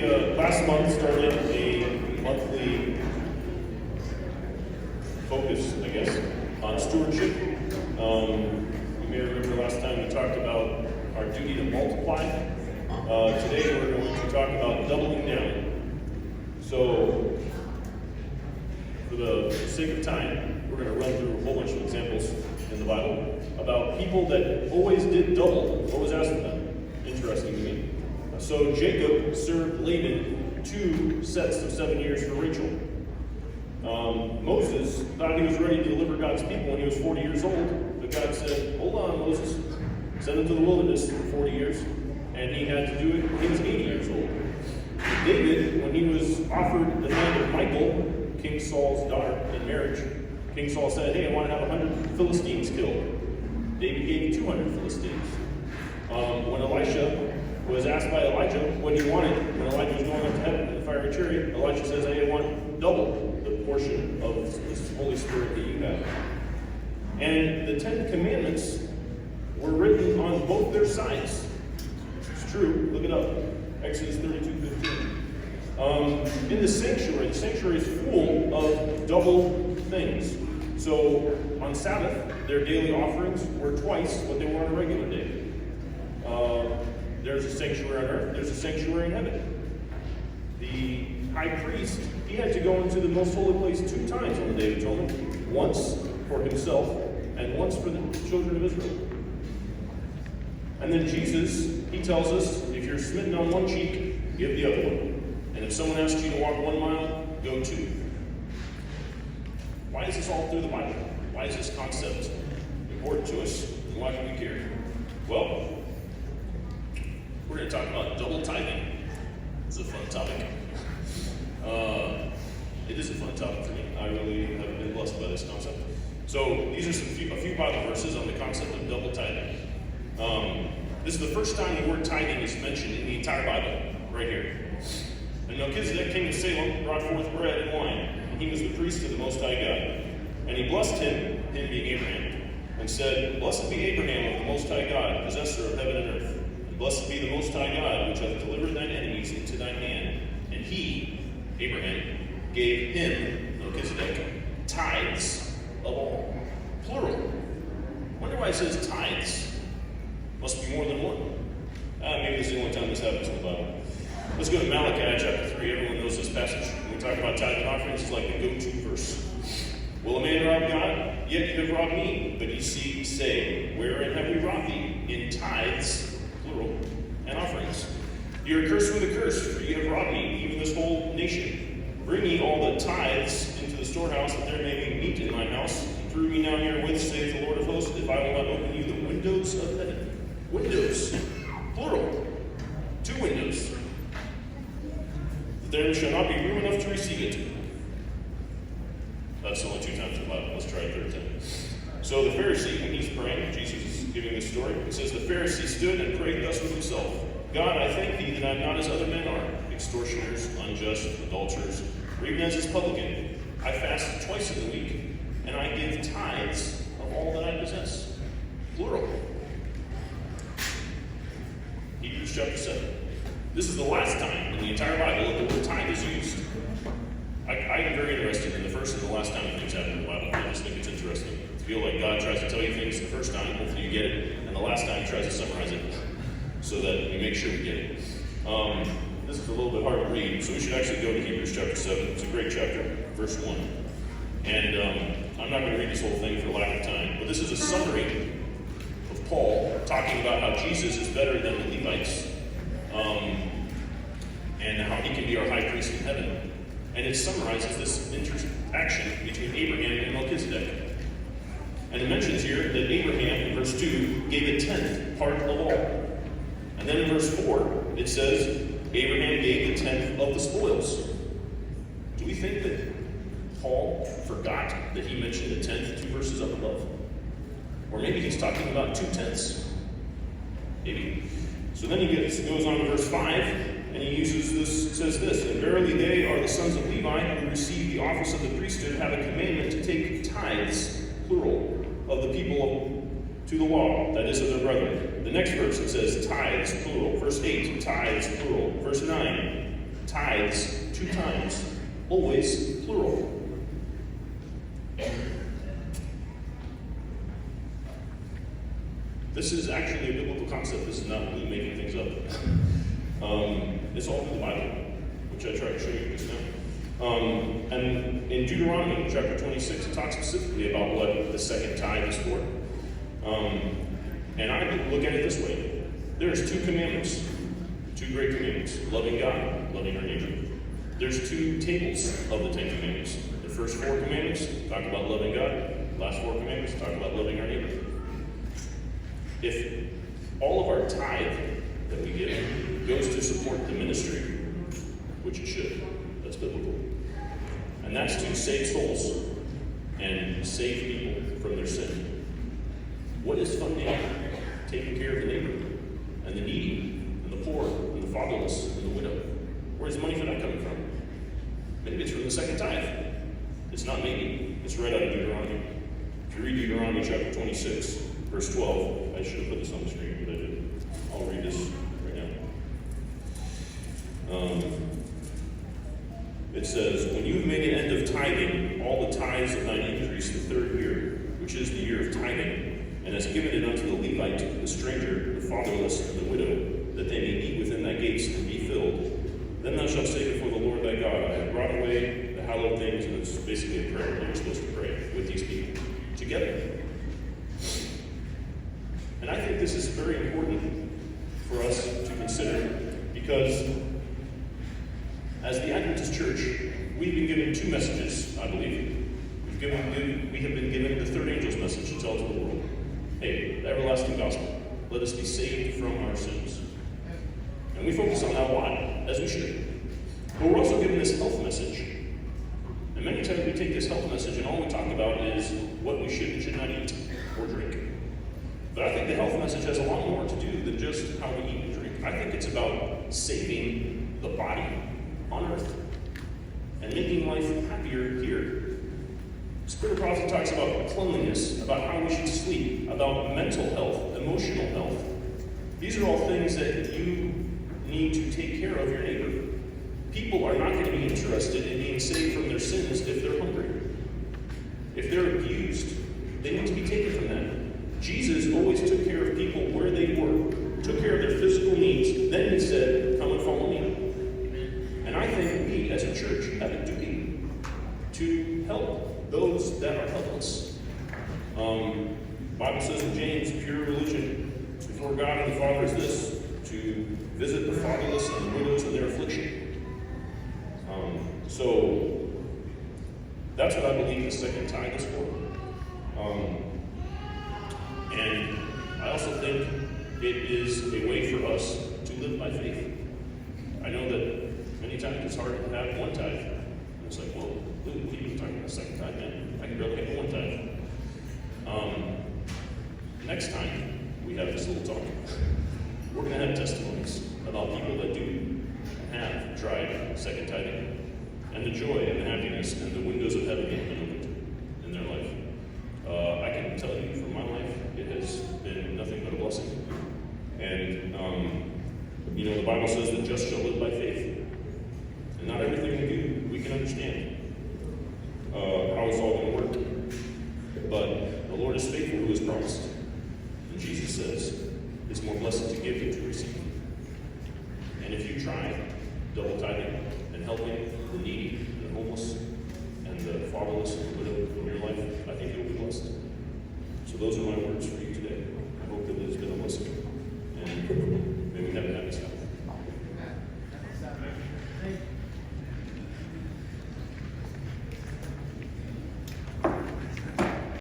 Last month started a monthly focus, I guess, on stewardship. You may remember last time we talked about our duty to multiply. Today we're going to talk about doubling down. So, for the sake of time, we're going to run through a whole bunch of examples in the Bible about people that always did double what was asked of them. Interesting to me. So Jacob served Laban 2 sets of 7 years for Rachel. Moses thought he was ready to deliver God's people when he was 40 years old, but God said, hold on, Moses, send him to the wilderness for 40 years, and he had to do it when he was 80 years old. David, when he was offered the hand of Michal, King Saul's daughter, in marriage, King Saul said, hey, I want to have 100 Philistines killed. David gave 200 Philistines. When Elisha was asked by Elijah what he wanted, when Elijah was going up to heaven in the fiery chariot, Elisha says, hey, I want double the portion of this Holy Spirit that you have. And the 10 Commandments were written on both their sides. It's true, look it up. Exodus 32:15. In the sanctuary is full of double things. So on Sabbath, their daily offerings were twice what they were on a regular day. There's a sanctuary on earth, there's a sanctuary in heaven. The high priest, he had to go into the most holy place 2 times on the Day of Atonement, once for himself and once for the children of Israel. And then Jesus, he tells us, if you're smitten on one cheek, give the other one. And if someone asks you to walk 1 mile, go 2. Why is this all through the Bible? Why is this concept important to us? And why do we care? Well, we're going to talk about double tithing. It's a fun topic. It is a fun topic for me. I really have been blessed by this concept. So these are a few Bible verses on the concept of double tithing. This is the first time the word tithing is mentioned in the entire Bible, right here. And Melchizedek, king of Salem, brought forth bread and wine, and he was the priest of the Most High God. And he blessed him being Abraham, and said, Blessed be Abraham of the Most High God, possessor of heaven and earth. Blessed be the Most High God, which hath delivered thine enemies into thine hand. And he, Abraham, gave him, Melchizedek, tithes of all. Plural. Wonder why it says tithes. Must be more than one. Maybe this is the only time this happens in the Bible. Let's go to Malachi chapter 3. Everyone knows this passage. When we talk about tithe and offerings, it's like the go-to verse. Will a man rob God? Yet you have robbed me. But ye say, Wherein have we robbed thee? In tithes, plural, and offerings. You are cursed with a curse, for you have robbed me, even this whole nation. Bring ye all the tithes into the storehouse, that there may be meat in mine house. Prove me now herewith, saith the Lord of hosts, if I will not open you the windows of heaven. Windows, plural, 2 windows. That there shall not be room enough to receive it. That's only 2 times in the Bible. Let's try a third time. So the Pharisee, when he's praying, Jesus is giving this story, it says, the Pharisee stood and prayed thus with himself, God, I thank thee that I am not as other men are, extortioners, unjust, adulterers, or even as this publican. I fast twice in the week, and I give tithes of all that I possess. Plural. Hebrews chapter 7. This is the last time in the entire Bible that the word tithe is used. I am very interested in the first and the last time that things happen in the Bible. I just think it's interesting. I feel like God tries to tell you things the first time, hopefully you get it, and the last time he tries to summarize it so that we make sure we get it. This is a little bit hard to read, so we should actually go to Hebrews chapter 7. It's a great chapter, verse 1. And I'm not going to read this whole thing for lack of time, but this is a summary of Paul talking about how Jesus is better than the Levites, and how he can be our high priest in heaven. And it summarizes this interaction between Abraham and Melchizedek. And it mentions here that Abraham, in verse 2, gave a 10th part of all. And then in verse 4, it says, Abraham gave the 10th of the spoils. Do we think that Paul forgot that he mentioned the 10th 2 verses up above? Or maybe he's talking about 2/10. Maybe. So then he goes on to verse 5, and he says this, and verily they are the sons of Levi who receive the office of the priesthood, have a commandment to take tithes, plural, of the people to the law, that is of their brethren. The next verse it says tithes, plural. Verse 8, tithes, plural. Verse 9, tithes 2 times, always plural. This is actually a biblical concept. This is not me making things up. It's all in the Bible, which I tried to show you just now. And in Deuteronomy chapter 26, it talks specifically about what the second tithe is for. And I look at it this way. There's 2 commandments, 2 great commandments: loving God, loving our neighbor. There's 2 tables of the 10 commandments. The first 4 commandments talk about loving God. The last 4 commandments talk about loving our neighbor. If all of our tithe that we give goes to support the ministry, which it should, that's biblical, and that's to save souls and save people from their sin, what is funding taking care of the neighbor and the needy and the poor and the fatherless and the widow? Where's the money for that coming from? Maybe it's from the second tithe. It's not maybe. It's right out of Deuteronomy. If you read Deuteronomy chapter 26, verse 12, I should have put this on the screen, but I didn't. I'll read this right now. It says, "When you have made an end of tithing all the tithes of thine increase the 3rd year, which is the year of tithing, and hast given it unto the Levite, the stranger, the fatherless, and the widow, that they may eat within thy gates and be filled, then thou shalt say before the Lord thy God, I have brought away the hallowed things," and it's basically a prayer that you're supposed to pray with these people together. And I think this is very important for us to consider, because as the Adventist Church, we've been given 2 messages, I believe. We have been given the 3rd angel's message to tell to the world. Hey, the everlasting gospel. Let us be saved from our sins. And we focus on that a lot, as we should. But we're also given this health message. And many times we take this health message and all we talk about is what we should and should not eat or drink. But I think the health message has a lot more to do than just how we eat and drink. I think it's about saving the body on earth and making life happier here. Spirit prophecy talks about cleanliness, about how we should sleep, about mental health, emotional health. These are all things that you need to take care of your neighbor. People are not going to be interested in being saved from their sins if they're hungry. If they're abused, they need to be taken from that. Jesus always took care of people where they were, took care of their physical needs. Then he said, "Come and follow me." And I think we as a church have a duty to help those that are helpless. The Bible says in James, pure religion before God and the Father is this, to visit the fatherless and the widows in their affliction. So that's what I believe the second tithe is for. And I also think it is a way for us to live by faith. I know that many times it's hard to have one tithe. And it's like, well, what are you even talking about second tithe, man? I can barely have one tithe. Next time we have this little talk, we're going to have testimonies about people that do have tried second tithing, and the joy and the happiness and the windows of heaven have been opened in their life. I can tell you from my life, it has been nothing but a blessing. And, the Bible says the just shall live by faith. And not everything we do, we can understand how it's all going to work. But the Lord is faithful who has promised. And Jesus says, it's more blessed to give than to receive. And if you try double tithing and helping the needy and the homeless and the fatherless and the widow in your life, I think you'll be blessed. So those are my words for you.